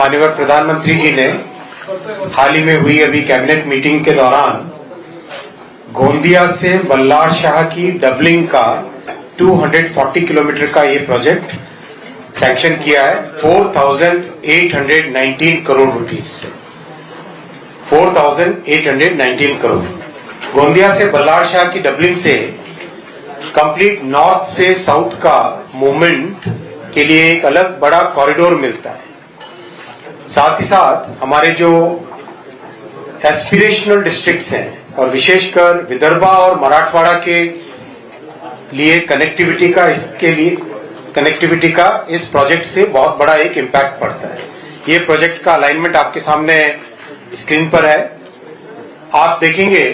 माननीय प्रधानमंत्री जी ने हाल ही में हुई अभी कैबिनेट मीटिंग के दौरान गोंदिया से बल्लार शाह की डबलिंग का 240 किलोमीटर का ये प्रोजेक्ट सैंक्शन किया है 4,819 करोड़ रुपीस से। 4,819 करोड़। गोंदिया से बल्लार शाह की डबलिंग से कंप्लीट नॉर्थ से साउथ का मूवमेंट के लिए एक अलग बड़ा कॉरिडोर मिलता है। साथ ही साथ हमारे जो एस्पिरेशनल डिस्ट्रिक्ट्स हैं और विशेषकर विदर्भा और मराठवाड़ा के लिए कनेक्टिविटी का इस प्रोजेक्ट से बहुत बड़ा एक इम्पैक्ट पड़ता है। ये प्रोजेक्ट का अलाइनमेंट आपके सामने स्क्रीन पर है। आप देखेंगे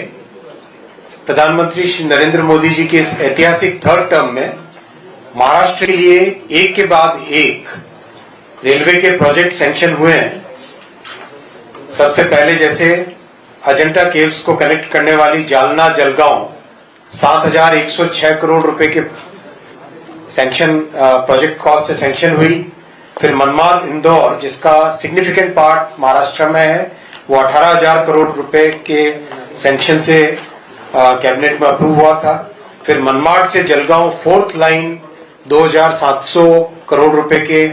प्रधानमंत्री श्री नरेंद्र मोदी जी के इस ऐतिहासिक थर्ड टर्म में महाराष्ट्र के लिए एक के बाद एक रेलवे के प्रोजेक्ट सैंक्शन हुए हैं। सबसे पहले जैसे अजंता केव्स को कनेक्ट करने वाली जालना जलगांव 7,106 करोड़ रुपए के सैंक्शन प्रोजेक्ट कॉस्ट से सैंक्शन हुई। फिर मनमाड इंदौर जिसका सिग्निफिकेंट पार्ट महाराष्ट्र में है वो 18,000 करोड़ रुपए के सैंक्शन से कैबिनेट में अप्रूव हुआ था। फिर मनमाड से जलगांव फोर्थ लाइन 2,700 करोड़ रुपए के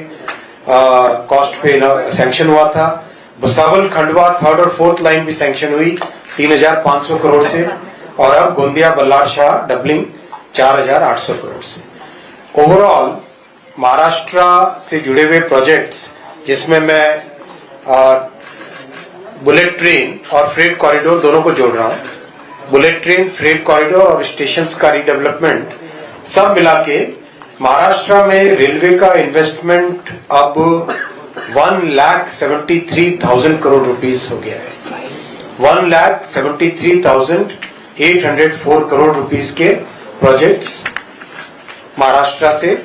कॉस्ट पे सैंक्शन हुआ था। भुसावल खंडवा थर्ड और फोर्थ लाइन भी सैंक्शन हुई 3,500 करोड़ से। और अब गोंदिया बल्लार शाह डबलिंग 4,800 करोड़ से। ओवरऑल महाराष्ट्र से जुड़े हुए प्रोजेक्ट्स जिसमें मैं बुलेट ट्रेन और फ्रेट कॉरिडोर दोनों को जोड़ रहा हूं। बुलेट ट्रेन, फ्रेट कॉरिडोर और स्टेशंस का रीडेवलपमेंट सब मिला के महाराष्ट्र में रेलवे का इन्वेस्टमेंट अब 1,73,000 करोड़ रुपीस हो गया है। 1,73,804 करोड़ रुपीस के प्रोजेक्ट्स महाराष्ट्र से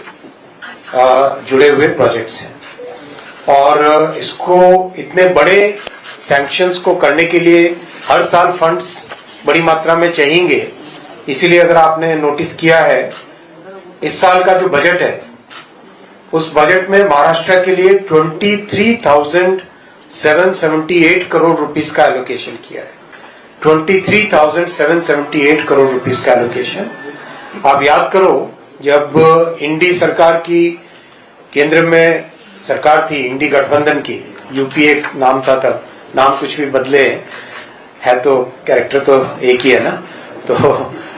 जुड़े हुए प्रोजेक्ट्स हैं। और इसको इतने बड़े सैंक्शंस को करने के लिए हर साल फंड्स बड़ी मात्रा में चाहिए। इसीलिए अगर आपने नोटिस किया है इस साल का जो बजट है उस बजट में महाराष्ट्र के लिए 23,778 करोड़ रुपीस का एलोकेशन किया है। 23,778 करोड़ रुपीस का एलोकेशन। आप याद करो जब इंडी सरकार की केंद्र में सरकार थी, इंडी गठबंधन की, यूपीए नाम था तब, नाम कुछ भी बदले है तो कैरेक्टर तो एक ही है ना। तो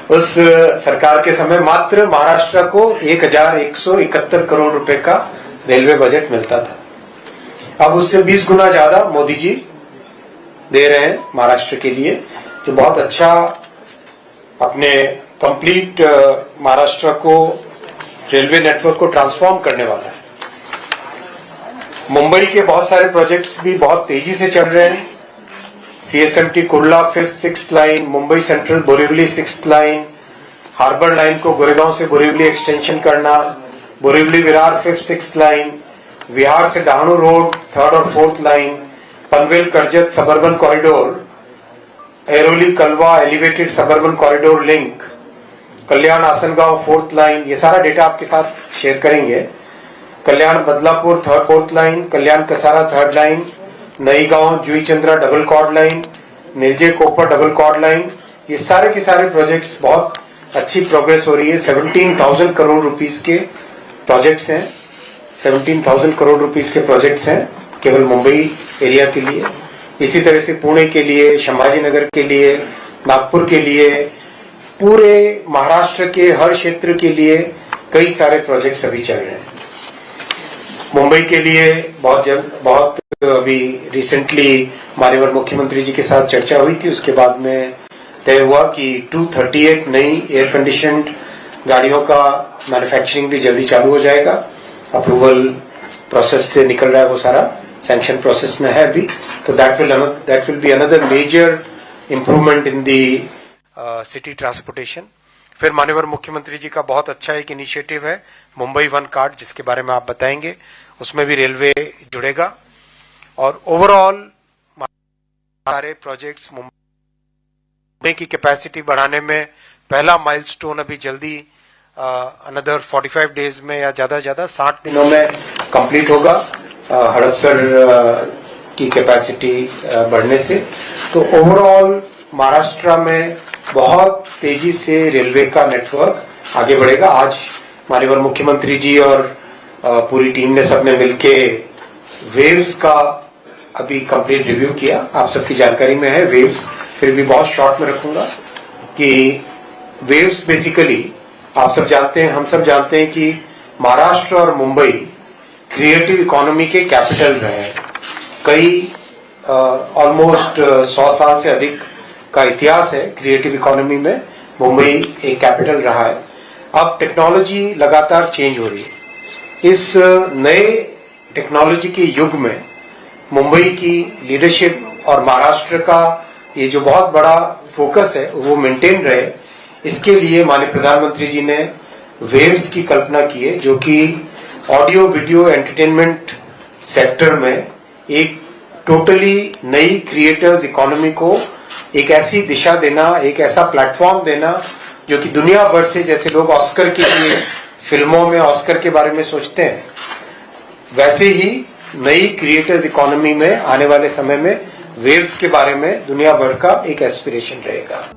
उस सरकार के समय मात्र महाराष्ट्र को 1,171 करोड़ रुपए का रेलवे बजट मिलता था। अब उससे 20 गुना ज्यादा मोदी जी दे रहे हैं महाराष्ट्र के लिए, जो बहुत अच्छा अपने कंप्लीट महाराष्ट्र को रेलवे नेटवर्क को ट्रांसफॉर्म करने वाला है। मुंबई के बहुत सारे प्रोजेक्ट्स भी बहुत तेजी से चल रहे हैं। CSMT Kurla 5th 6th line, Mumbai Central Borivali 6th line, harbour line को गोरेगांव से बोरीवली एक्सटेंशन करना, Borivali Virar 5th 6th line, विहार से डहाणू रोड 3rd और 4th line, Panvel Karjat suburban corridor, Airoli Kalwa elevated suburban corridor link, Kalyan Asangaon 4th line. ये सारा डेटा आपके साथ शेयर करेंगे। Kalyan Badlapur 3rd 4th line, Kalyan Kasara 3rd line, Naigaon Juichandra double chord line, Nilje Kopar double chord line. ये सारे के सारे प्रोजेक्ट्स बहुत अच्छी प्रोग्रेस हो रही है। 17,000 करोड़ रुपीस के प्रोजेक्ट्स हैं। 17,000 करोड़ रुपीस के प्रोजेक्ट्स हैं केवल मुंबई एरिया के लिए। इसी तरह से पुणे के लिए, संभाजीनगर के लिए, नागपुर के लिए, पूरे महाराष्ट्र के हर क्षेत्र के लिए कई सारे प्रोजेक्ट्स अभी चल रहे हैं। मुंबई के लिए बहुत अभी रिसेंटली माननीय मुख्यमंत्री जी के साथ चर्चा हुई थी। उसके बाद में तय हुआ कि 238 नई एयर कंडीशनड गाड़ियों का मैन्युफैक्चरिंग भी जल्दी चालू हो जाएगा। अप्रूवल प्रोसेस से निकल रहा है, वो सारा सैंक्शन प्रोसेस में है अभी। तो that will be another major improvement in the city transportation. फिर माननीय मुख्यमंत्री जी का बहुत अच्छा एक इनिशिएटिव है मुंबई वन कार्ड, जिसके बारे में आप बताएंगे। उसमें भी रेलवे जुड़ेगा। और ओवरऑल सारे प्रोजेक्ट्स मुंबई की कैपेसिटी बढ़ाने में पहला माइलस्टोन अभी जल्दी अनदर 45 डेज में या ज्यादा से ज्यादा 60 दिनों में कंप्लीट होगा। हड़पसर की कैपेसिटी बढ़ने से। तो ओवरऑल महाराष्ट्र में बहुत तेजी से रेलवे का नेटवर्क आगे बढ़ेगा। आज माननीय मुख्यमंत्री जी और पूरी टीम ने सबने मिलके वेव्स का अभी कंप्लीट रिव्यू किया। आप सबकी जानकारी में है वेव्स, फिर भी बहुत शॉर्ट में रखूंगा कि वेव्स बेसिकली आप सब जानते हैं, हम सब जानते हैं कि महाराष्ट्र और मुंबई क्रिएटिव इकोनॉमी के कैपिटल रहे हैं। कई ऑलमोस्ट 100 साल से अधिक का इतिहास है क्रिएटिव इकोनॉमी में, मुंबई एक कैपिटल रहा है। अब टेक्नोलॉजी लगातार चेंज हो रही है। इस नए टेक्नोलॉजी के युग में मुंबई की लीडरशिप और महाराष्ट्र का ये जो बहुत बड़ा फोकस है वो मेंटेन रहे, इसके लिए माननीय प्रधानमंत्री जी ने वेव्स की कल्पना की है, जो कि ऑडियो वीडियो एंटरटेनमेंट सेक्टर में एक टोटली नई क्रिएटर्स इकोनॉमी को एक ऐसी दिशा देना, एक ऐसा प्लेटफॉर्म देना जो कि दुनिया भर से, जैसे लोग ऑस्कर के लिए फिल्मों में ऑस्कर के बारे में सोचते हैं, वैसे ही नई क्रिएटर्स इकोनॉमी में आने वाले समय में वेव्स के बारे में दुनिया भर का एक एस्पिरेशन रहेगा।